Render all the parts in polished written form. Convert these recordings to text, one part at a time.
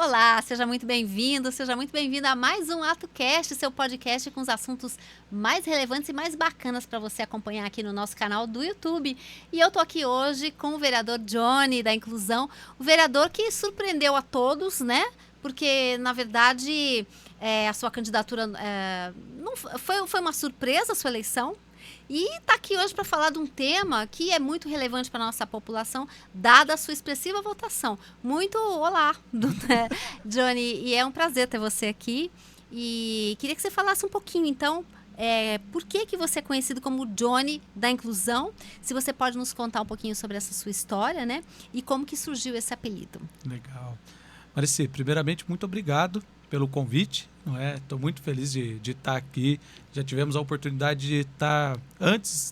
Olá, seja muito bem-vindo, seja muito bem-vinda a mais um AtoCast, seu podcast com os assuntos mais relevantes e mais bacanas para você acompanhar aqui no nosso canal do YouTube. E eu tô aqui hoje com o vereador Johnny da Inclusão, o vereador que surpreendeu a todos, né? Porque, na verdade, a sua candidatura não foi uma surpresa, a sua eleição. E está aqui hoje para falar de um tema que é muito relevante para a nossa população, dada a sua expressiva votação. Muito olá, Johnny, e é um prazer ter você aqui. E queria que você falasse um pouquinho, então, por que você é conhecido como Johnny da Inclusão? Se você pode nos contar um pouquinho sobre essa sua história, né? E como que surgiu esse apelido. Legal. Marici, primeiramente, muito obrigado pelo convite. Estou muito feliz de estar aqui. Já tivemos a oportunidade de estar antes,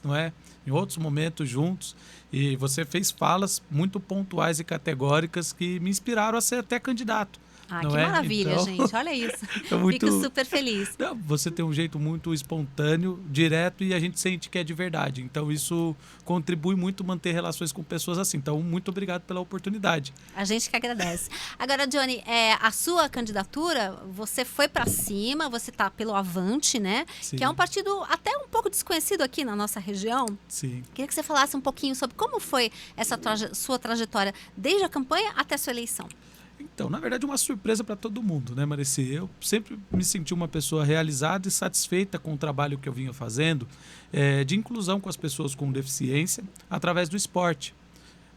em outros momentos juntos. E você fez falas muito pontuais e categóricas que me inspiraram a ser até candidato. Que maravilha, então, gente. Olha isso. Fico super feliz. Você tem um jeito muito espontâneo, direto, e a gente sente que é de verdade. Então, isso contribui muito manter relações com pessoas assim. Então, muito obrigado pela oportunidade. A gente que agradece. Agora, Johnny, a sua candidatura, você foi para cima, você está pelo Avante, né? Sim. Que é um partido até um pouco desconhecido aqui na nossa região. Sim. Queria que você falasse um pouquinho sobre como foi essa sua trajetória, desde a campanha até a sua eleição. Então, na verdade, uma surpresa para todo mundo, né, Marici? Eu sempre me senti uma pessoa realizada e satisfeita com o trabalho que eu vinha fazendo de inclusão com as pessoas com deficiência através do esporte.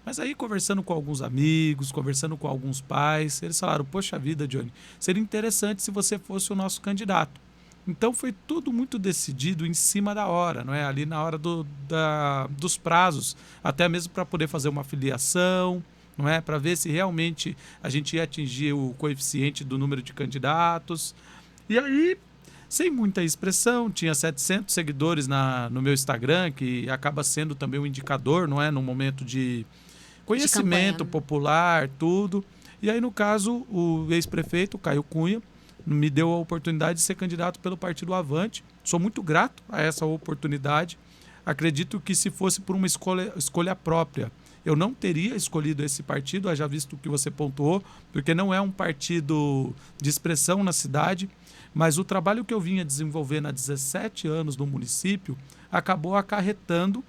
Mas aí, conversando com alguns amigos, conversando com alguns pais, eles falaram, poxa vida, Johnny, seria interessante se você fosse o nosso candidato. Então, foi tudo muito decidido em cima da hora, não é? Ali na hora dos prazos, até mesmo para poder fazer uma filiação, não é? Para ver se realmente a gente ia atingir o coeficiente do número de candidatos. E aí, sem muita expressão, tinha 700 seguidores no meu Instagram, que acaba sendo também um indicador, não é? No momento de conhecimento popular, tudo. E aí, no caso, o ex-prefeito, Caio Cunha, me deu a oportunidade de ser candidato pelo Partido Avante. Sou muito grato a essa oportunidade. Acredito que se fosse por uma escolha própria, eu não teria escolhido esse partido, já visto que você pontuou, porque não é um partido de expressão na cidade, mas o trabalho que eu vinha desenvolvendo há 17 anos no município acabou acarretando,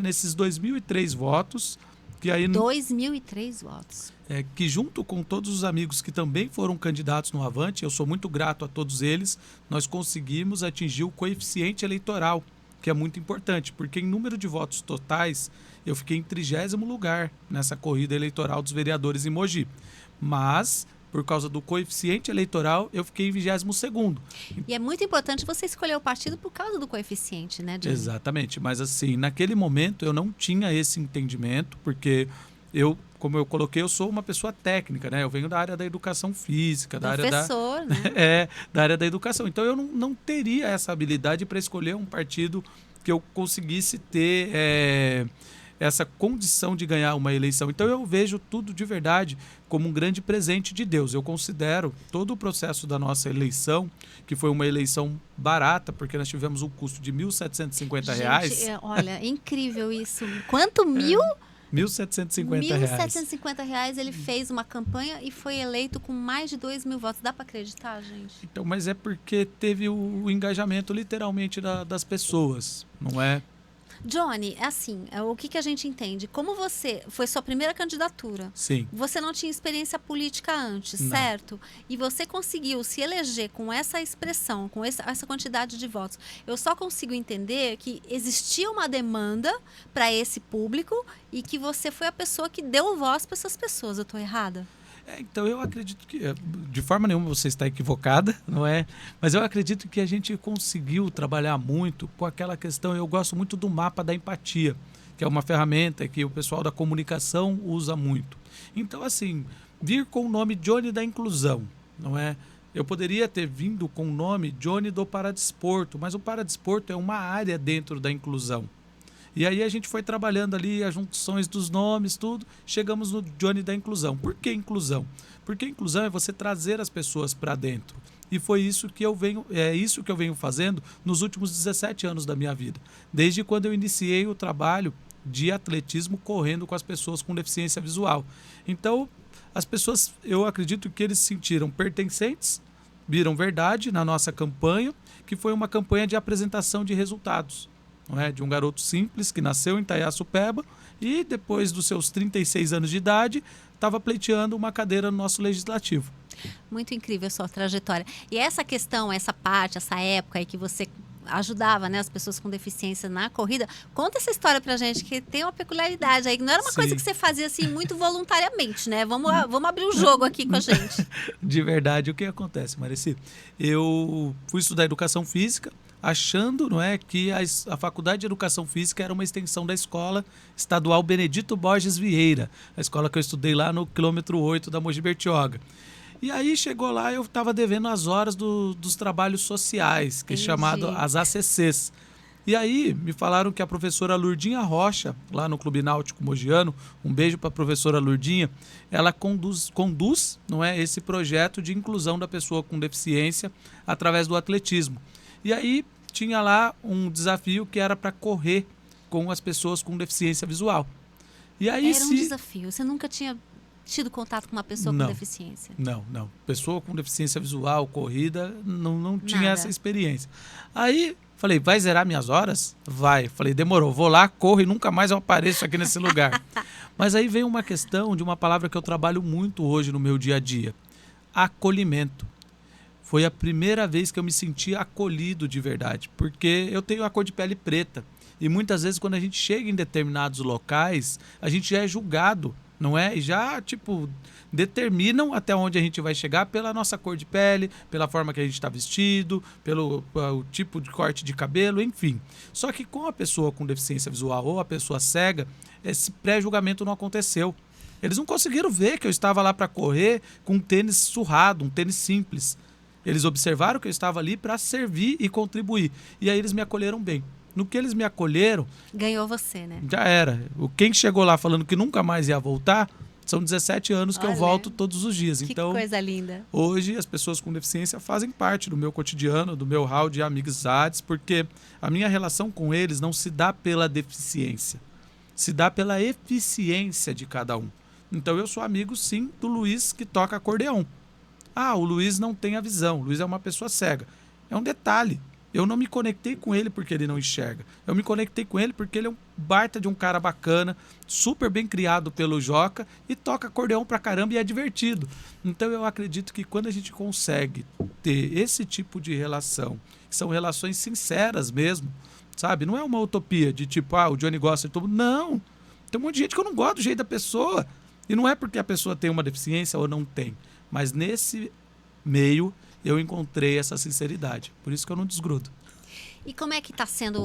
nesses 2.003 votos. Que aí, 2.003 votos. Que junto com todos os amigos que também foram candidatos no Avante, eu sou muito grato a todos eles, nós conseguimos atingir o coeficiente eleitoral, que é muito importante, porque em número de votos totais, eu fiquei em 30º lugar nessa corrida eleitoral dos vereadores em Mogi. Mas, por causa do coeficiente eleitoral, eu fiquei em 22º. E é muito importante você escolher o partido por causa do coeficiente, né, Johnny? Exatamente, mas assim, naquele momento eu não tinha esse entendimento, porque eu, como eu coloquei, eu sou uma pessoa técnica, né? Eu venho da área da educação física, da área da área da educação. Então eu não teria essa habilidade para escolher um partido que eu conseguisse ter essa condição de ganhar uma eleição. Então eu vejo tudo de verdade como um grande presente de Deus. Eu considero todo o processo da nossa eleição, que foi uma eleição barata, porque nós tivemos um custo de R$ 1.750. Gente, olha, é incrível isso. Quanto mil? R$ 1.750. R$ 1.750 ele fez uma campanha e foi eleito com mais de 2.000 votos. Dá para acreditar, gente? Então, mas é porque teve o engajamento literalmente das pessoas, não é? Johnny, o que a gente entende? Como você foi sua primeira candidatura, sim, você não tinha experiência política antes, não, certo? E você conseguiu se eleger com essa expressão, com essa quantidade de votos. Eu só consigo entender que existia uma demanda para esse público e que você foi a pessoa que deu voz para essas pessoas. Eu estou errada? Então eu acredito que, de forma nenhuma você está equivocada, não é? Mas eu acredito que a gente conseguiu trabalhar muito com aquela questão, eu gosto muito do mapa da empatia, que é uma ferramenta que o pessoal da comunicação usa muito. Então, assim, vir com o nome Johnny da Inclusão, não é? Eu poderia ter vindo com o nome Johnny do Paradesporto, mas o Paradesporto é uma área dentro da inclusão. E aí a gente foi trabalhando ali as junções dos nomes, tudo, chegamos no Johnny da Inclusão. Por que inclusão? Porque inclusão é você trazer as pessoas para dentro. E foi isso que eu venho fazendo nos últimos 17 anos da minha vida. Desde quando eu iniciei o trabalho de atletismo correndo com as pessoas com deficiência visual. Então, as pessoas, eu acredito que eles se sentiram pertencentes, viram verdade na nossa campanha, que foi uma campanha de apresentação de resultados, não é? De um garoto simples que nasceu em Itaiaçupeba e depois dos seus 36 anos de idade estava pleiteando uma cadeira no nosso legislativo. Muito incrível a sua trajetória. E essa questão, essa parte, essa época aí que você ajudava, né, as pessoas com deficiência na corrida, conta essa história pra gente, que tem uma peculiaridade aí, não era uma coisa que você fazia assim muito voluntariamente, né? Vamos abrir o jogo aqui com a gente. De verdade, o que acontece, Mareci? Eu fui estudar educação física, achando, não é, que a Faculdade de Educação Física era uma extensão da Escola Estadual Benedito Borges Vieira, a escola que eu estudei lá no quilômetro 8 da Mogi Bertioga. E aí chegou lá, eu estava devendo as horas dos trabalhos sociais, que é chamado as ACCs. E aí me falaram que a professora Lurdinha Rocha, lá no Clube Náutico Mogiano, um beijo para a professora Lurdinha, ela conduz, não é, esse projeto de inclusão da pessoa com deficiência através do atletismo. E aí tinha lá um desafio que era para correr com as pessoas com deficiência visual. E aí, era um desafio, você nunca tinha tido contato com uma pessoa com deficiência? Não. Pessoa com deficiência visual, corrida, não tinha essa experiência. Aí falei, vai zerar minhas horas? Vai. Falei, demorou, vou lá, corro e nunca mais eu apareço aqui nesse lugar. Mas aí vem uma questão de uma palavra que eu trabalho muito hoje no meu dia a dia. Acolhimento. Foi a primeira vez que eu me senti acolhido de verdade, porque eu tenho a cor de pele preta. E muitas vezes quando a gente chega em determinados locais, a gente já é julgado, não é? E já, determinam até onde a gente vai chegar pela nossa cor de pele, pela forma que a gente está vestido, pelo o tipo de corte de cabelo, enfim. Só que com a pessoa com deficiência visual ou a pessoa cega, esse pré-julgamento não aconteceu. Eles não conseguiram ver que eu estava lá para correr com um tênis surrado, um tênis simples. Eles observaram que eu estava ali para servir e contribuir. E aí eles me acolheram bem. No que eles me acolheram... Ganhou você, né? Já era. Quem chegou lá falando que nunca mais ia voltar, são 17 anos que eu volto todos os dias. Que então, coisa linda. Hoje as pessoas com deficiência fazem parte do meu cotidiano, do meu hall de amizades, porque a minha relação com eles não se dá pela deficiência, se dá pela eficiência de cada um. Então eu sou amigo, sim, do Luiz que toca acordeão. Ah, o Luiz não tem a visão, o Luiz é uma pessoa cega. É um detalhe. Eu não me conectei com ele porque ele não enxerga. Eu me conectei com ele porque ele é um baita de um cara bacana, super bem criado pelo Joca e toca acordeão pra caramba e é divertido. Então eu acredito que quando a gente consegue ter esse tipo de relação, que são relações sinceras mesmo, sabe? Não é uma utopia de tipo, o Johnny gosta de todo mundo. Não. Tem um monte de gente que eu não gosto do jeito da pessoa. E não é porque a pessoa tem uma deficiência ou não tem. Mas nesse meio eu encontrei essa sinceridade. Por isso que eu não desgrudo. E como é que está sendo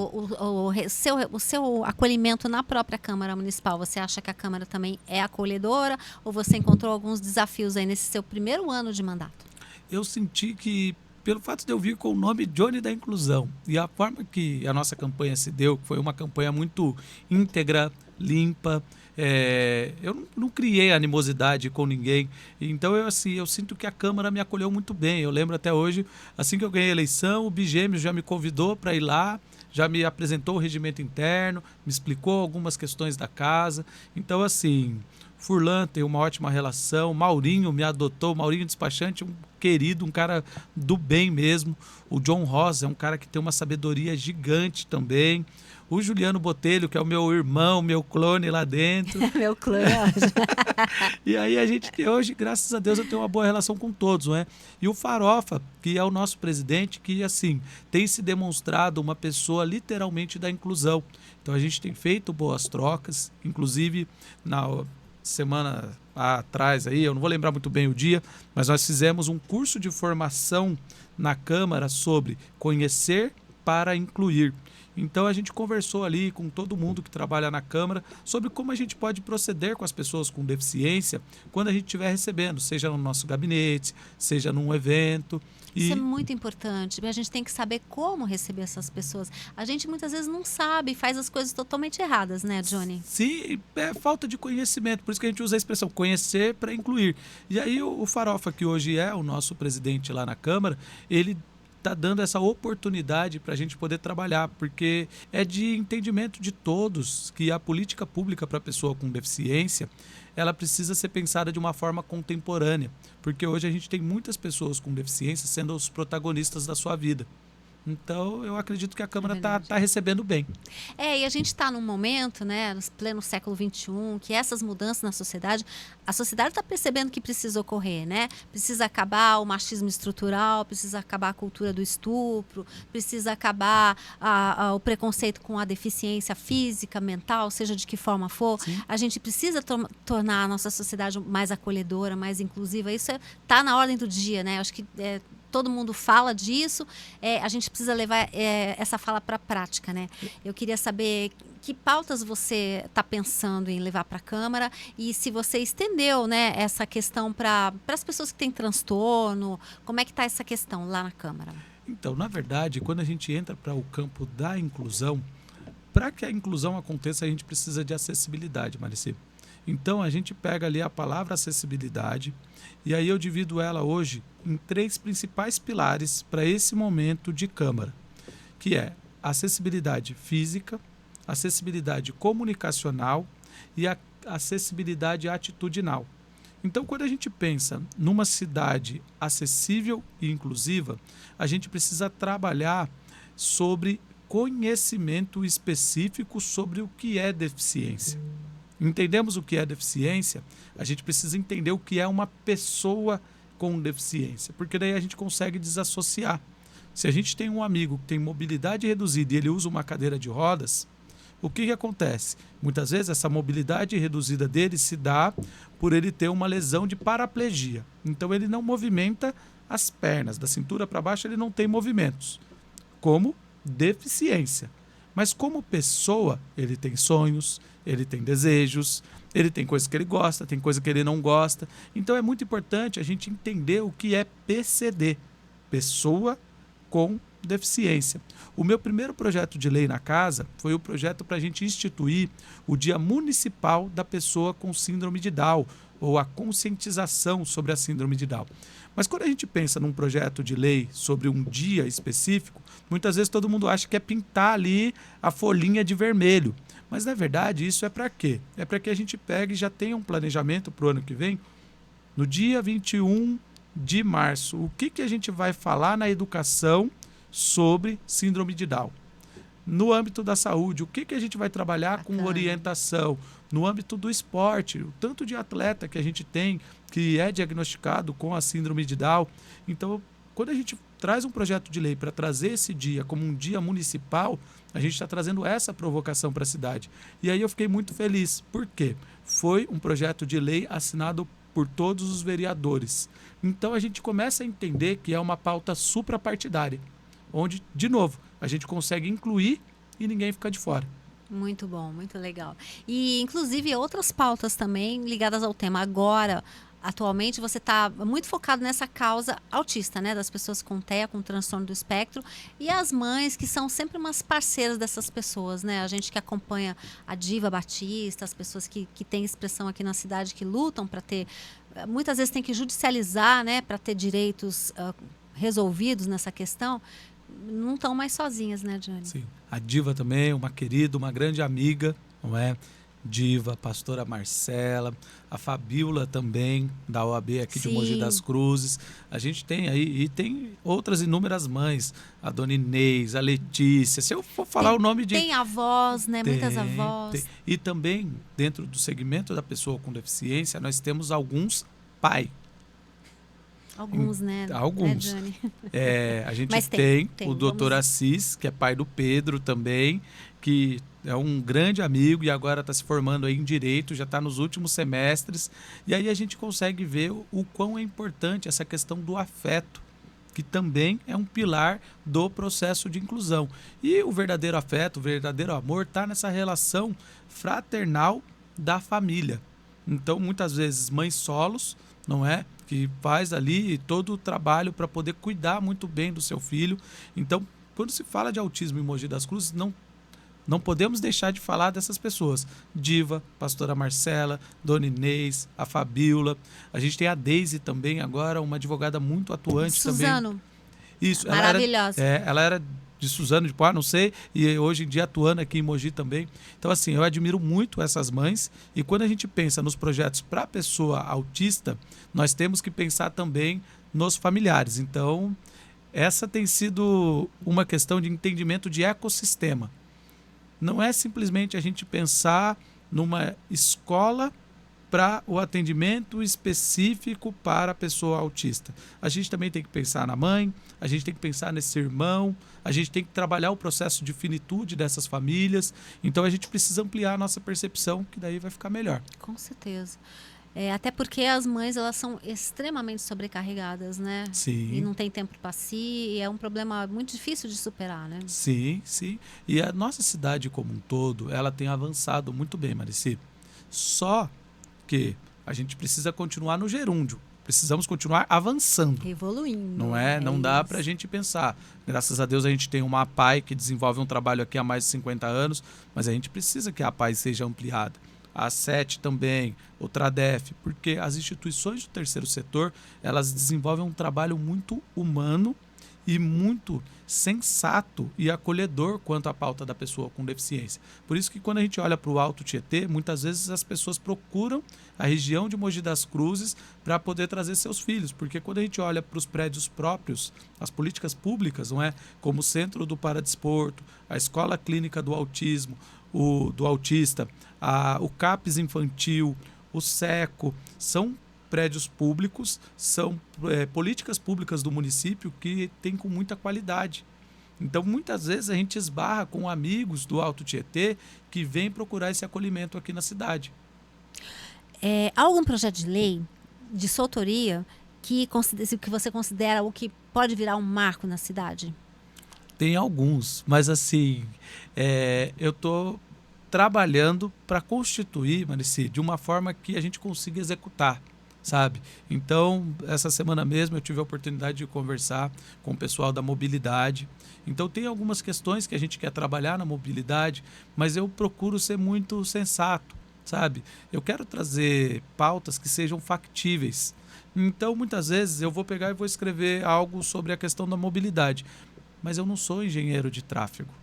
o seu acolhimento na própria Câmara Municipal? Você acha que a Câmara também é acolhedora? Ou você encontrou alguns desafios aí nesse seu primeiro ano de mandato? Eu senti que, pelo fato de eu vir com o nome Johnny da Inclusão e a forma que a nossa campanha se deu, foi uma campanha muito íntegra, limpa, eu não criei animosidade com ninguém. Então eu sinto que a Câmara me acolheu muito bem. Eu lembro até hoje, assim que eu ganhei a eleição, o Bigêmeos já me convidou para ir lá, já me apresentou o regimento interno, me explicou algumas questões da casa. Então assim, Furlan tem uma ótima relação, Maurinho me adotou, Maurinho Despachante, um querido, um cara do bem mesmo. O John Rosa é um cara que tem uma sabedoria gigante também. O Juliano Botelho, que é o meu irmão, meu clone lá dentro. Meu clone. E aí a gente hoje, graças a Deus, eu tenho uma boa relação com todos, não é? E o Farofa, que é o nosso presidente, que assim, tem se demonstrado uma pessoa literalmente da inclusão. Então a gente tem feito boas trocas, inclusive na semana atrás aí, eu não vou lembrar muito bem o dia, mas nós fizemos um curso de formação na Câmara sobre conhecer para incluir. Então a gente conversou ali com todo mundo que trabalha na Câmara sobre como a gente pode proceder com as pessoas com deficiência quando a gente estiver recebendo, seja no nosso gabinete, seja num evento. Isso é muito importante. A gente tem que saber como receber essas pessoas. A gente muitas vezes não sabe, faz as coisas totalmente erradas, né, Johnny? Sim, é falta de conhecimento. Por isso que a gente usa a expressão conhecer para incluir. E aí o Farofa, que hoje é o nosso presidente lá na Câmara, ele está dando essa oportunidade para a gente poder trabalhar, porque é de entendimento de todos que a política pública para a pessoa com deficiência, ela precisa ser pensada de uma forma contemporânea, porque hoje a gente tem muitas pessoas com deficiência sendo os protagonistas da sua vida. Então, eu acredito que a Câmara está recebendo bem. E a gente está num momento, né, no pleno século XXI, que essas mudanças na sociedade, a sociedade está percebendo que precisa ocorrer, né? Precisa acabar o machismo estrutural, precisa acabar a cultura do estupro, precisa acabar o preconceito com a deficiência física, mental, seja de que forma for. Sim. A gente precisa tornar a nossa sociedade mais acolhedora, mais inclusiva. Isso está na ordem do dia, né? Acho que todo mundo fala disso, a gente precisa levar essa fala para a prática, né? Eu queria saber que pautas você está pensando em levar para a Câmara e se você estendeu, né, essa questão para as pessoas que têm transtorno, como é que está essa questão lá na Câmara? Então, na verdade, quando a gente entra para o campo da inclusão, para que a inclusão aconteça, a gente precisa de acessibilidade, Marici. Então, a gente pega ali a palavra acessibilidade e aí eu divido ela hoje em 3 principais pilares para esse momento de Câmara, que é acessibilidade física, acessibilidade comunicacional e a acessibilidade atitudinal. Então, quando a gente pensa numa cidade acessível e inclusiva, a gente precisa trabalhar sobre conhecimento específico sobre o que é deficiência. Entendemos o que é deficiência, a gente precisa entender o que é uma pessoa com deficiência, porque daí a gente consegue desassociar. Se a gente tem um amigo que tem mobilidade reduzida e ele usa uma cadeira de rodas, o que acontece? Muitas vezes essa mobilidade reduzida dele se dá por ele ter uma lesão de paraplegia. Então ele não movimenta as pernas, da cintura para baixo ele não tem movimentos, como deficiência. Mas como pessoa, ele tem sonhos, ele tem desejos, ele tem coisas que ele gosta, tem coisa que ele não gosta. Então é muito importante a gente entender o que é PCD, pessoa com deficiência. O meu primeiro projeto de lei na casa foi o projeto para a gente instituir o Dia Municipal da Pessoa com Síndrome de Down, ou a conscientização sobre a síndrome de Down. Mas quando a gente pensa num projeto de lei sobre um dia específico, muitas vezes todo mundo acha que é pintar ali a folhinha de vermelho. Mas, na verdade, isso é para quê? É para que a gente pegue e já tenha um planejamento para o ano que vem. No dia 21 de março, o que a gente vai falar na educação sobre síndrome de Down? No âmbito da saúde, o que a gente vai trabalhar com orientação? No âmbito do esporte, o tanto de atleta que a gente tem que é diagnosticado com a síndrome de Down. Então, quando a gente traz um projeto de lei para trazer esse dia como um dia municipal, a gente está trazendo essa provocação para a cidade. E aí eu fiquei muito feliz. Por quê? Foi um projeto de lei assinado por todos os vereadores. Então, a gente começa a entender que é uma pauta suprapartidária, onde, de novo, a gente consegue incluir e ninguém fica de fora. Muito bom, muito legal. E, inclusive, outras pautas também ligadas ao tema. Agora, atualmente, você está muito focado nessa causa autista, né? Das pessoas com TEA, com transtorno do espectro. E as mães, que são sempre umas parceiras dessas pessoas, né? A gente que acompanha a Diva Batista, as pessoas que têm expressão aqui na cidade, que lutam para ter... Muitas vezes tem que judicializar, né? Para ter direitos resolvidos nessa questão. Não estão mais sozinhas, né, Johnny? Sim. A Diva também, uma querida, uma grande amiga, não é? Diva, pastora Marcela, a Fabíola também, da OAB aqui de Mogi das Cruzes. A gente tem aí, e tem outras inúmeras mães, a Dona Inês, a Letícia, se eu for falar o nome de... Tem avós, né? Muitas avós. Tem. E também, dentro do segmento da pessoa com deficiência, nós temos alguns pais. Alguns, né? Alguns. Né, Johnny? A gente Mas tem o doutor Assis, que é pai do Pedro também, que é um grande amigo e agora está se formando aí em Direito, já está nos últimos semestres. E aí a gente consegue ver o quão é importante essa questão do afeto, que também é um pilar do processo de inclusão. E o verdadeiro afeto, o verdadeiro amor está nessa relação fraternal da família. Então, muitas vezes, mães solos, não é? Que faz ali todo o trabalho para poder cuidar muito bem do seu filho. Então, quando se fala de autismo em Mogi das Cruzes, não podemos deixar de falar dessas pessoas. Diva, pastora Marcela, Dona Inês, a Fabíola. A gente tem a Deise também agora, uma advogada muito atuante Suzano. também. Isso, Maravilhosa. ela era de Suzano de Poá, não sei, e hoje em dia atuando aqui em Mogi também. Então, assim, eu admiro muito essas mães, e quando a gente pensa nos projetos para a pessoa autista, nós temos que pensar também nos familiares. Então, essa tem sido uma questão de entendimento de ecossistema. Não é simplesmente a gente pensar numa escola para o atendimento específico para a pessoa autista. A gente também tem que pensar na mãe, a gente tem que pensar nesse irmão, a gente tem que trabalhar o processo de finitude dessas famílias. Então a gente precisa ampliar a nossa percepção, que daí vai ficar melhor. Com certeza. Até porque as mães, elas são extremamente sobrecarregadas, né? Sim. E não tem tempo para si, e é um problema muito difícil de superar, né? Sim, sim. E a nossa cidade como um todo, ela tem avançado muito bem, Marici. Só que a gente precisa continuar no gerúndio. Precisamos continuar avançando. Evoluindo. Não é? Não dá para a gente pensar. Graças a Deus a gente tem uma APAE que desenvolve um trabalho aqui há mais de 50 anos, mas a gente precisa que a APAE seja ampliada. A SET também, o TRADEF, porque as instituições do terceiro setor, elas desenvolvem um trabalho muito humano e muito sensato e acolhedor quanto à pauta da pessoa com deficiência. Por isso que quando a gente olha para o Alto Tietê, muitas vezes as pessoas procuram a região de Mogi das Cruzes para poder trazer seus filhos, porque quando a gente olha para os prédios próprios, as políticas públicas, não é? Como o Centro do Paradesporto, a Escola Clínica do Autismo, do Autista, o CAPES Infantil, o SECO, são prédios públicos, são políticas públicas do município que tem com muita qualidade. Então, muitas vezes a gente esbarra com amigos do Alto Tietê que vêm procurar esse acolhimento aqui na cidade. Há algum projeto de lei, de sua autoria, que você considera o que pode virar um marco na cidade? Tem alguns, mas assim, eu estou trabalhando para constituir, Marici, de uma forma que a gente consiga executar, sabe? Então, essa semana mesmo eu tive a oportunidade de conversar com o pessoal da mobilidade. Então, tem algumas questões que a gente quer trabalhar na mobilidade, mas eu procuro ser muito sensato, sabe? Eu quero trazer pautas que sejam factíveis. Então, muitas vezes eu vou pegar e vou escrever algo sobre a questão da mobilidade, mas eu não sou engenheiro de tráfego.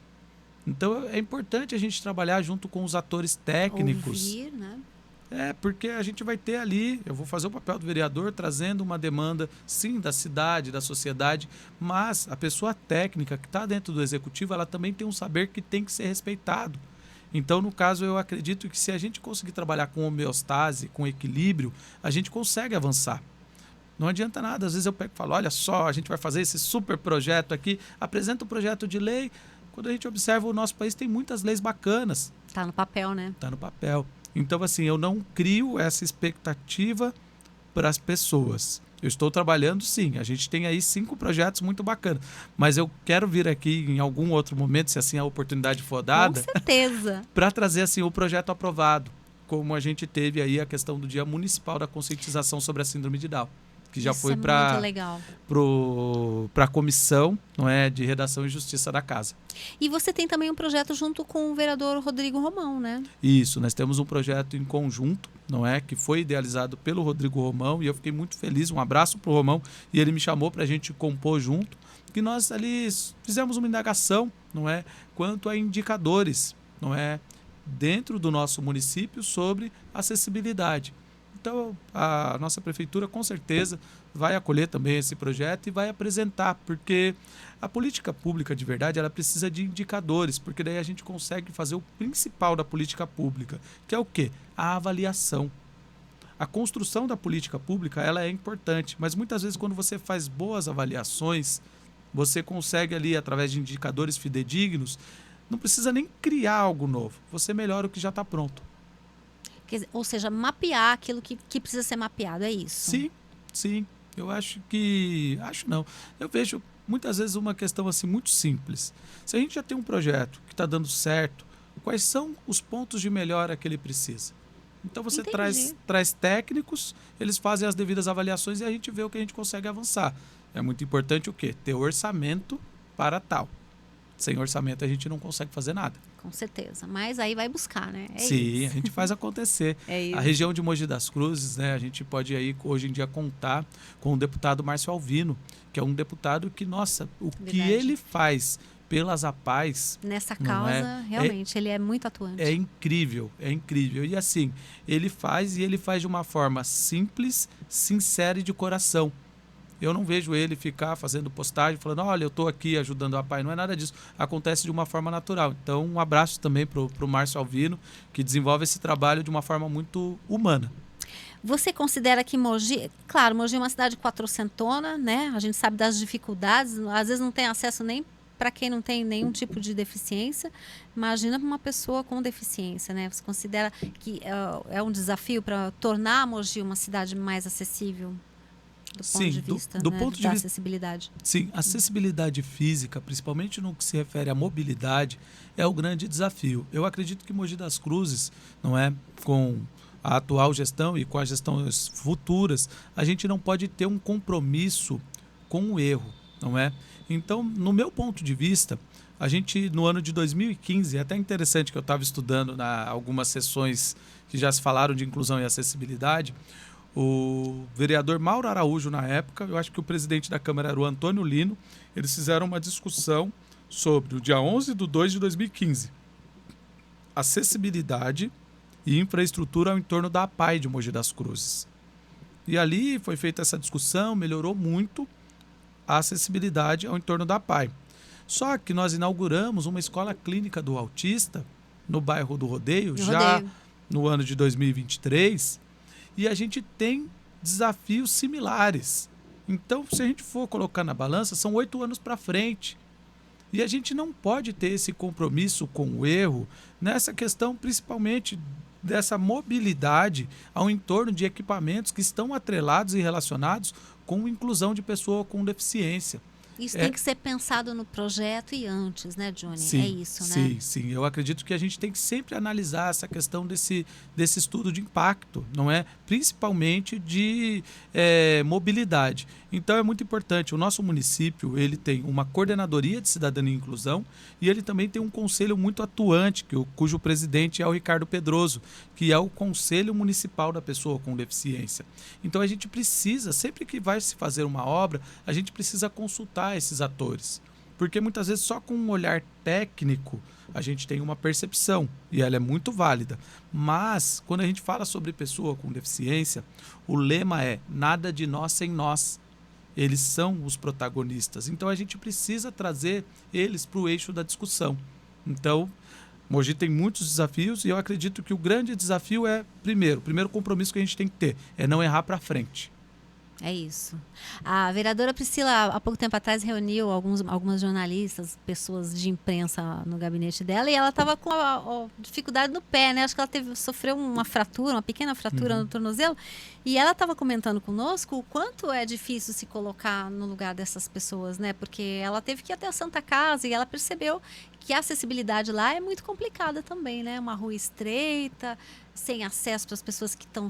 Então, é importante a gente trabalhar junto com os atores técnicos. Ouvir, né? Porque a gente vai ter ali, eu vou fazer o papel do vereador trazendo uma demanda, sim, da cidade, da sociedade, mas a pessoa técnica que está dentro do executivo, ela também tem um saber que tem que ser respeitado. Então, no caso, eu acredito que se a gente conseguir trabalhar com homeostase, com equilíbrio, a gente consegue avançar. Não adianta nada, às vezes eu pego e falo, olha só, a gente vai fazer esse super projeto aqui, apresenta o projeto de lei. Quando a gente observa, o nosso país tem muitas leis bacanas. Está no papel, né? Está no papel. Então, assim, eu não crio essa expectativa para as pessoas. Eu estou trabalhando, sim. A gente tem aí 5 projetos muito bacanas. Mas eu quero vir aqui em algum outro momento, se assim a oportunidade for dada. Com certeza. Para trazer, assim, o projeto aprovado. Como a gente teve aí a questão do Dia Municipal da Conscientização sobre a Síndrome de Down. Que já foi para a comissão, não é, de redação e justiça da casa. E você tem também um projeto junto com o vereador Rodrigo Romão, né? Isso, nós temos um projeto em conjunto, não é, que foi idealizado pelo Rodrigo Romão, e eu fiquei muito feliz, um abraço para o Romão, e ele me chamou para a gente compor junto, que nós ali fizemos uma indagação, não é, quanto a indicadores, não é, dentro do nosso município sobre acessibilidade. Então, a nossa prefeitura, com certeza, vai acolher também esse projeto e vai apresentar, porque a política pública, de verdade, ela precisa de indicadores, porque daí a gente consegue fazer o principal da política pública, que é o quê? A avaliação. A construção da política pública, ela é importante, mas muitas vezes quando você faz boas avaliações, você consegue ali, através de indicadores fidedignos, não precisa nem criar algo novo, você melhora o que já está pronto. Ou seja, mapear aquilo que precisa ser mapeado, é isso? Sim, sim. Eu acho que... Acho não. Eu vejo muitas vezes uma questão assim muito simples. Se a gente já tem um projeto que está dando certo, quais são os pontos de melhora que ele precisa? Então você traz técnicos, eles fazem as devidas avaliações e a gente vê o que a gente consegue avançar. É muito importante o quê? Ter orçamento para tal. Sem orçamento a gente não consegue fazer nada. Com certeza. Mas aí vai buscar, né? Sim, a gente faz acontecer. A região de Mogi das Cruzes, né, a gente pode aí hoje em dia contar com o deputado Márcio Alvino, que é um deputado que, nossa, o que ele faz pelas APAES... Nessa causa, realmente, ele é muito atuante. É incrível, é incrível. E assim, ele faz de uma forma simples, sincera e de coração. Eu não vejo ele ficar fazendo postagem, falando, olha, eu estou aqui ajudando a APAE. Não é nada disso. Acontece de uma forma natural. Então, um abraço também para o Márcio Alvino, que desenvolve esse trabalho de uma forma muito humana. Você considera que Mogi... Claro, Mogi é uma cidade quatrocentona, né? A gente sabe das dificuldades. Às vezes não tem acesso nem para quem não tem nenhum tipo de deficiência. Imagina para uma pessoa com deficiência, né? Você considera que é um desafio para tornar Mogi uma cidade mais acessível? Do ponto de vista, do ponto de vista, acessibilidade. Sim, acessibilidade física, principalmente no que se refere à mobilidade, é o grande desafio. Eu acredito que Mogi das Cruzes, não é, com a atual gestão e com as gestões futuras, a gente não pode ter um compromisso com o erro, não é? Então, no meu ponto de vista, a gente, no ano de 2015, é até interessante que eu estava estudando algumas sessões que já se falaram de inclusão e acessibilidade. O vereador Mauro Araújo, na época, eu acho que o presidente da Câmara era o Antônio Lino, eles fizeram uma discussão sobre o dia 11/2/2015, acessibilidade e infraestrutura ao entorno da APAE de Mogi das Cruzes. E ali foi feita essa discussão, melhorou muito a acessibilidade ao entorno da APAE. Só que nós inauguramos uma escola clínica do autista no bairro do Rodeio, no ano de 2023, e a gente tem desafios similares. Então, se a gente for colocar na balança, são 8 anos para frente. E a gente não pode ter esse compromisso com o erro nessa questão, principalmente dessa mobilidade ao entorno de equipamentos que estão atrelados e relacionados com inclusão de pessoa com deficiência. Isso tem que ser pensado no projeto e antes, né, Johnny? Sim, é isso, né? Sim, sim. Eu acredito que a gente tem que sempre analisar essa questão desse estudo de impacto, não é? Principalmente de mobilidade. Então é muito importante. O nosso município, ele tem uma coordenadoria de cidadania e inclusão e ele também tem um conselho muito atuante, cujo presidente é o Ricardo Pedroso, que é o Conselho Municipal da Pessoa com Deficiência. Então a gente precisa, sempre que vai se fazer uma obra, a gente precisa consultar esses atores. Porque muitas vezes só com um olhar técnico a gente tem uma percepção e ela é muito válida. Mas quando a gente fala sobre pessoa com deficiência, o lema é nada de nós sem nós. Eles são os protagonistas. Então a gente precisa trazer eles para o eixo da discussão. Então, Mogi tem muitos desafios e eu acredito que o grande desafio é, o primeiro compromisso que a gente tem que ter é não errar para frente. É isso. A vereadora Priscila, há pouco tempo atrás, reuniu algumas jornalistas, pessoas de imprensa no gabinete dela, e ela estava com a dificuldade no pé, né? Acho que ela sofreu uma fratura, uma pequena fratura no tornozelo, e ela estava comentando conosco o quanto é difícil se colocar no lugar dessas pessoas, né? Porque ela teve que ir até a Santa Casa e ela percebeu que a acessibilidade lá é muito complicada também, né? Uma rua estreita, sem acesso para as pessoas que estão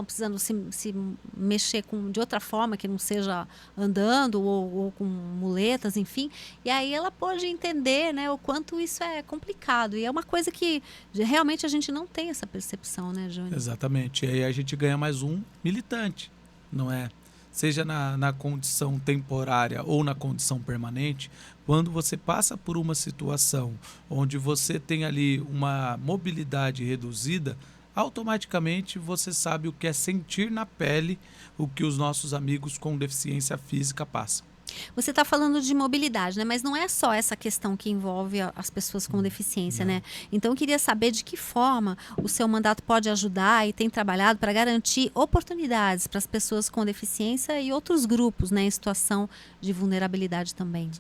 precisando se mexer de outra forma, que não seja andando ou com muletas, enfim. E aí ela pôde entender, né, o quanto isso é complicado. E é uma coisa que realmente a gente não tem essa percepção, né, Júnior? Exatamente. E aí a gente ganha mais um militante, não é? Seja na condição temporária ou na condição permanente, quando você passa por uma situação onde você tem ali uma mobilidade reduzida, automaticamente você sabe o que é sentir na pele o que os nossos amigos com deficiência física passam. Você está falando de mobilidade, né? Mas não é só essa questão que envolve as pessoas com deficiência, né? Então eu queria saber de que forma o seu mandato pode ajudar e tem trabalhado para garantir oportunidades para as pessoas com deficiência e outros grupos, né, em situação de vulnerabilidade também.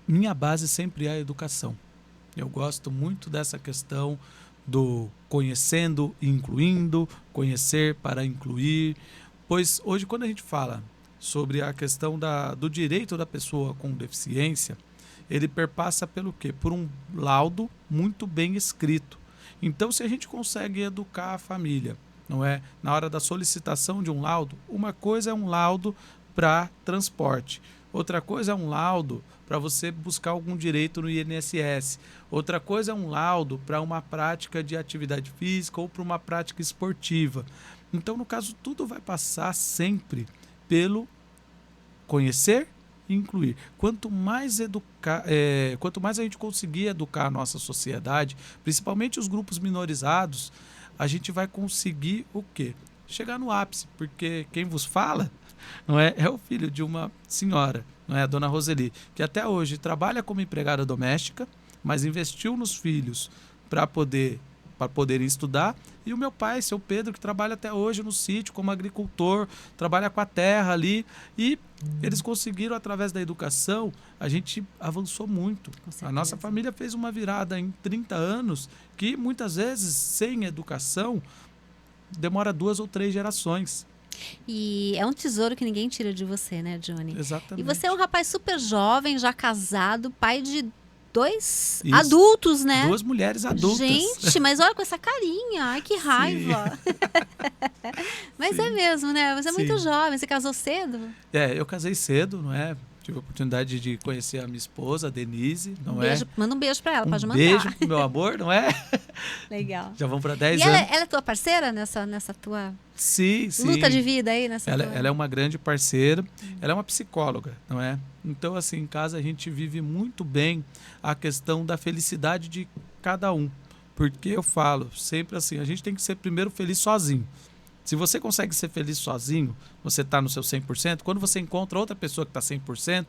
Minha base sempre é a educação. Eu gosto muito dessa questão do conhecendo e incluindo, conhecer para incluir, pois hoje quando a gente fala sobre a questão do direito da pessoa com deficiência, ele perpassa pelo quê? Por um laudo muito bem escrito. Então, se a gente consegue educar a família, não é? Na hora da solicitação de um laudo, uma coisa é um laudo para transporte, Outra coisa é um laudo para você buscar algum direito no INSS. Outra coisa é um laudo para uma prática de atividade física ou para uma prática esportiva. Então, no caso, tudo vai passar sempre pelo conhecer e incluir. Quanto mais a gente conseguir educar a nossa sociedade, principalmente os grupos minorizados, a gente vai conseguir o quê? Chegar no ápice, porque quem vos fala não é o filho de uma senhora, não é a dona Roseli, que até hoje trabalha como empregada doméstica, mas investiu nos filhos para poderem estudar, e o meu pai, seu Pedro, que trabalha até hoje no sítio como agricultor, trabalha com a terra ali, e eles conseguiram, através da educação, a gente avançou muito. A nossa família fez uma virada em 30 anos, que muitas vezes, sem educação, demora 2 ou 3 gerações. E é um tesouro que ninguém tira de você, né, Johnny? Exatamente. E você é um rapaz super jovem, já casado, pai de 2 Isso. adultos, né? 2 mulheres adultas. Gente, mas olha com essa carinha. Ai, que raiva. Mas Sim. é mesmo, né? Você é muito Sim. jovem. Você casou cedo? Eu casei cedo, não é? Tive a oportunidade de conhecer a minha esposa, a Denise, não Beijo, manda um beijo pra ela, pode mandar. Beijo pro meu amor, não é? Legal. Já vão para 10 E anos. ela é tua parceira nessa tua Sim. luta de vida aí? Ela é uma grande parceira, ela é uma psicóloga, não é? Então, assim, em casa a gente vive muito bem a questão da felicidade de cada um. Porque eu falo sempre assim, a gente tem que ser primeiro feliz sozinho. Se você consegue ser feliz sozinho, você está no seu 100%, quando você encontra outra pessoa que está 100%,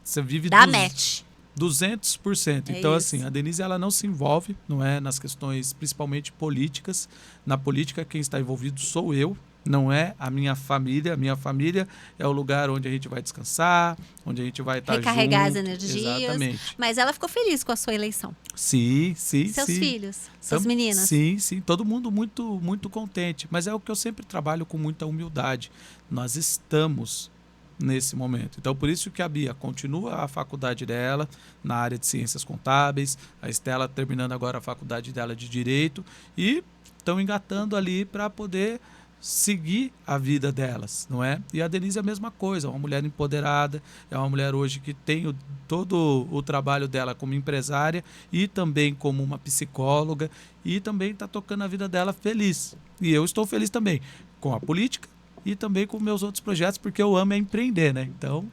você vive Dá match. 200%. É Então, isso. assim, a Denise ela não se envolve, não é, nas questões principalmente políticas. Na política, quem está envolvido sou eu, não é a minha família. A minha família é o lugar onde a gente vai descansar, onde a gente vai estar Recarregar as junto. energias. Exatamente. Mas ela ficou feliz com a sua eleição. Sim. Seus filhos, suas meninas. Sim. Todo mundo muito, muito contente. Mas é o que eu sempre trabalho com muita humildade. Nós estamos nesse momento. Então, por isso que a Bia continua a faculdade dela na área de ciências contábeis, a Estela terminando agora a faculdade dela de Direito e estão engatando ali para poder seguir a vida delas, não é? E a Denise é a mesma coisa, é uma mulher empoderada, é uma mulher hoje que tem todo o trabalho dela como empresária e também como uma psicóloga e também está tocando a vida dela feliz. E eu estou feliz também com a política e também com meus outros projetos, porque eu amo empreender, né? Então...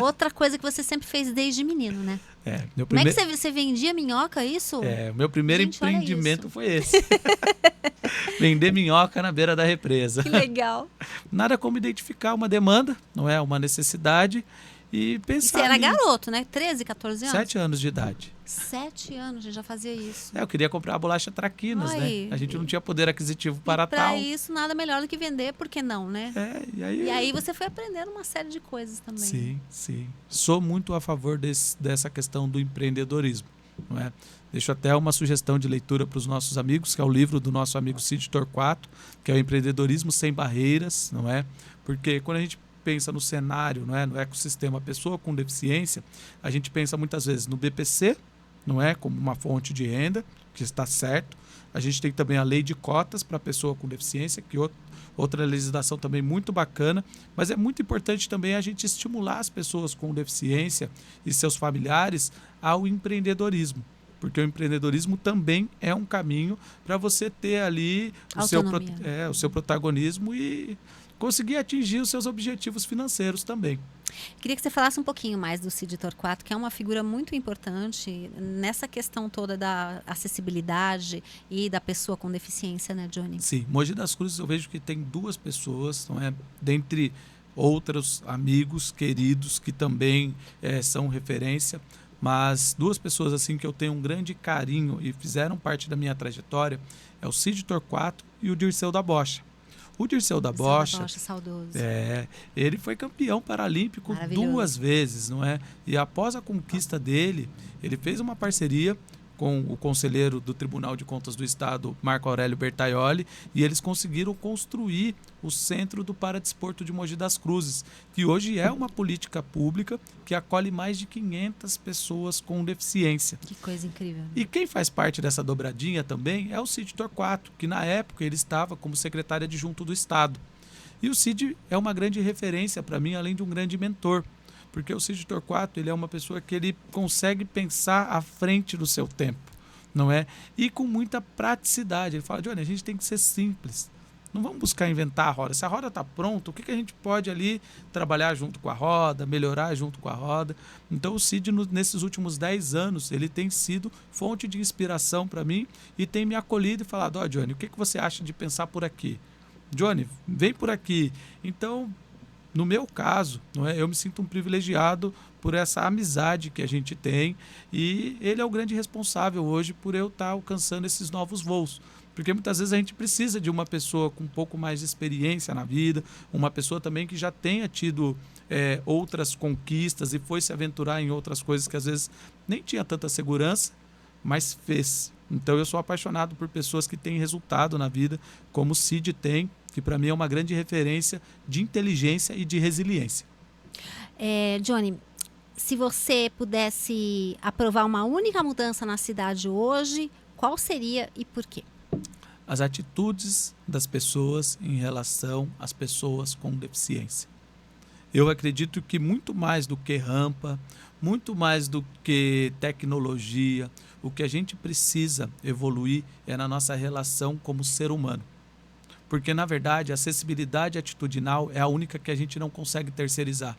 Outra coisa que você sempre fez desde menino, né? Meu Como é que você vendia minhoca, isso? o meu primeiro Gente, olha empreendimento isso. foi esse. Vender minhoca na beira da represa. Que legal. Nada como identificar uma demanda, não é? Uma necessidade e E pensar... você era ali. garoto, né? 13, 14 anos? 7 anos de idade. 7 anos, a gente já fazia isso. Eu queria comprar a bolacha Traquinas, Ai, né? A gente não tinha poder aquisitivo para Para tal. isso, nada melhor do que vender, por que não, né? E aí... E aí você foi aprendendo uma série de coisas também. Sim. Sou muito a favor dessa questão do empreendedorismo, não é? Deixo até uma sugestão de leitura para os nossos amigos, que é o livro do nosso amigo Cid Torquato, que é o Empreendedorismo Sem Barreiras, não é? Porque quando a gente pensa no cenário, não é? No ecossistema pessoa com deficiência, a gente pensa muitas vezes no BPC, não é? Como uma fonte de renda, que está certo. A gente tem também a lei de cotas para pessoa com deficiência, que outra legislação também muito bacana, mas é muito importante também a gente estimular as pessoas com deficiência e seus familiares ao empreendedorismo, porque o empreendedorismo também é um caminho para você ter ali o seu protagonismo e conseguir atingir os seus objetivos financeiros também. Queria que você falasse um pouquinho mais do Cid Torquato, que é uma figura muito importante nessa questão toda da acessibilidade e da pessoa com deficiência, né, Johnny? Sim, Mogi das Cruzes eu vejo que tem 2 pessoas, não é? Dentre outros amigos queridos que também são referência, mas 2 pessoas assim que eu tenho um grande carinho e fizeram parte da minha trajetória é o Cid Torquato e o Dirceu da Bocha. O Dirceu da Bocha, saudoso. Ele foi campeão paralímpico 2 vezes, não é? E após a conquista dele, ele fez uma parceria com o conselheiro do Tribunal de Contas do Estado, Marco Aurélio Bertaioli, e eles conseguiram construir o Centro do Paradesporto de Mogi das Cruzes, que hoje é uma política pública que acolhe mais de 500 pessoas com deficiência. Que coisa incrível. E quem faz parte dessa dobradinha também é o Cid Torquato, que na época ele estava como secretário adjunto do Estado. E o Cid é uma grande referência para mim, além de um grande mentor, Porque o Cid Torquato, ele é uma pessoa que ele consegue pensar à frente do seu tempo, não é? E com muita praticidade. Ele fala, Johnny, a gente tem que ser simples. Não vamos buscar inventar a roda. Se a roda está pronta, o que a gente pode ali trabalhar junto com a roda, melhorar junto com a roda? Então o Cid, nesses últimos 10 anos, ele tem sido fonte de inspiração para mim e tem me acolhido e falado, Johnny, o que você acha de pensar por aqui? Johnny, vem por aqui. Então, no meu caso, não é, eu me sinto um privilegiado por essa amizade que a gente tem e ele é o grande responsável hoje por eu estar alcançando esses novos voos. Porque muitas vezes a gente precisa de uma pessoa com um pouco mais de experiência na vida, uma pessoa também que já tenha tido outras conquistas e foi se aventurar em outras coisas que às vezes nem tinha tanta segurança, mas fez. Então eu sou apaixonado por pessoas que têm resultado na vida, como o Cid tem, que para mim é uma grande referência de inteligência e de resiliência. Johnny, se você pudesse aprovar uma única mudança na cidade hoje, qual seria e por quê? As atitudes das pessoas em relação às pessoas com deficiência. Eu acredito que muito mais do que rampa, muito mais do que tecnologia, o que a gente precisa evoluir é na nossa relação como ser humano. Porque, na verdade, a acessibilidade atitudinal é a única que a gente não consegue terceirizar.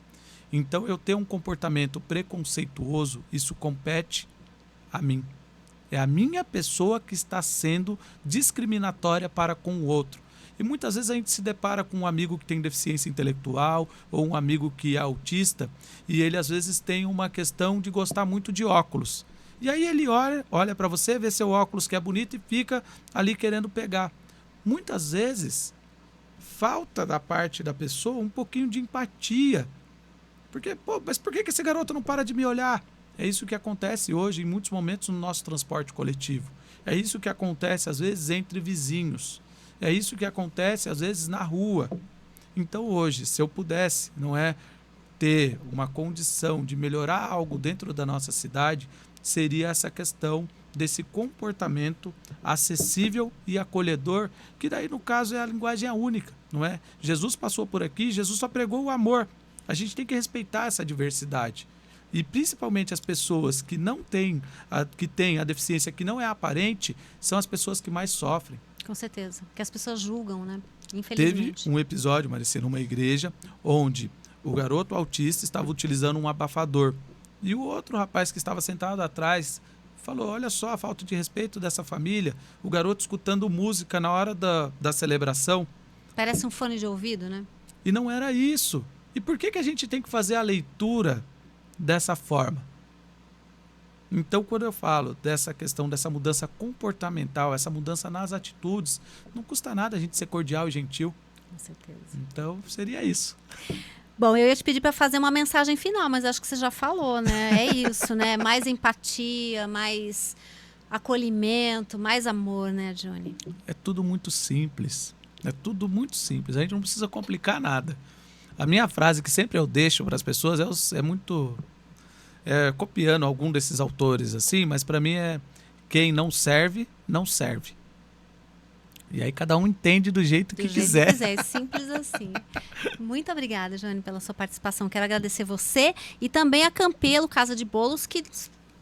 Então, eu ter um comportamento preconceituoso, isso compete a mim. É a minha pessoa que está sendo discriminatória para com o outro. E muitas vezes a gente se depara com um amigo que tem deficiência intelectual ou um amigo que é autista e ele às vezes tem uma questão de gostar muito de óculos. E aí ele olha para você, vê seu óculos que é bonito e fica ali querendo pegar. Muitas vezes falta da parte da pessoa um pouquinho de empatia. Porque, mas por que esse garoto não para de me olhar? É isso que acontece hoje, em muitos momentos, no nosso transporte coletivo. É isso que acontece, às vezes, entre vizinhos. É isso que acontece, às vezes, na rua. Então, hoje, se eu pudesse, não é, ter uma condição de melhorar algo dentro da nossa cidade, seria essa questão desse comportamento acessível e acolhedor, que daí, no caso, é a linguagem única, não é? Jesus passou por aqui, Jesus só pregou o amor. A gente tem que respeitar essa diversidade. E principalmente as pessoas que não têm, que têm a deficiência que não é aparente, são as pessoas que mais sofrem. Com certeza, que as pessoas julgam, né? Infelizmente. Teve um episódio, Marici, numa igreja, onde o garoto autista estava utilizando um abafador. E o outro rapaz que estava sentado atrás falou, olha só a falta de respeito dessa família, o garoto escutando música na hora da celebração. Parece um fone de ouvido, né? E não era isso. E por que a gente tem que fazer a leitura dessa forma? Então, quando eu falo dessa questão, dessa mudança comportamental, essa mudança nas atitudes, não custa nada a gente ser cordial e gentil. Com certeza. Então, seria isso. Bom, eu ia te pedir para fazer uma mensagem final, mas acho que você já falou, né? É isso, né? Mais empatia, mais acolhimento, mais amor, né, Johnny? É tudo muito simples. É tudo muito simples. A gente não precisa complicar nada. A minha frase que sempre eu deixo para as pessoas é muito... copiando algum desses autores, assim, mas para mim é quem não serve, não serve. E aí cada um entende do jeito que quiser. Que quiser, é simples assim. Muito obrigada, Johnny, pela sua participação. Quero agradecer você e também a Campelo Casa de Bolos, que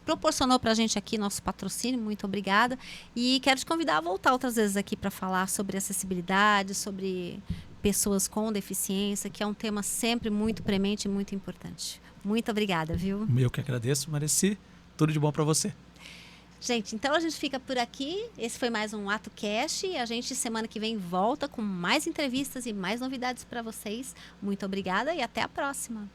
proporcionou para a gente aqui nosso patrocínio. Muito obrigada. E quero te convidar a voltar outras vezes aqui para falar sobre acessibilidade, sobre pessoas com deficiência, que é um tema sempre muito premente e muito importante. Muito obrigada, viu? Eu que agradeço, Marici. Tudo de bom para você. Gente, então a gente fica por aqui. Esse foi mais um AtoCast e a gente semana que vem volta com mais entrevistas e mais novidades para vocês. Muito obrigada e até a próxima.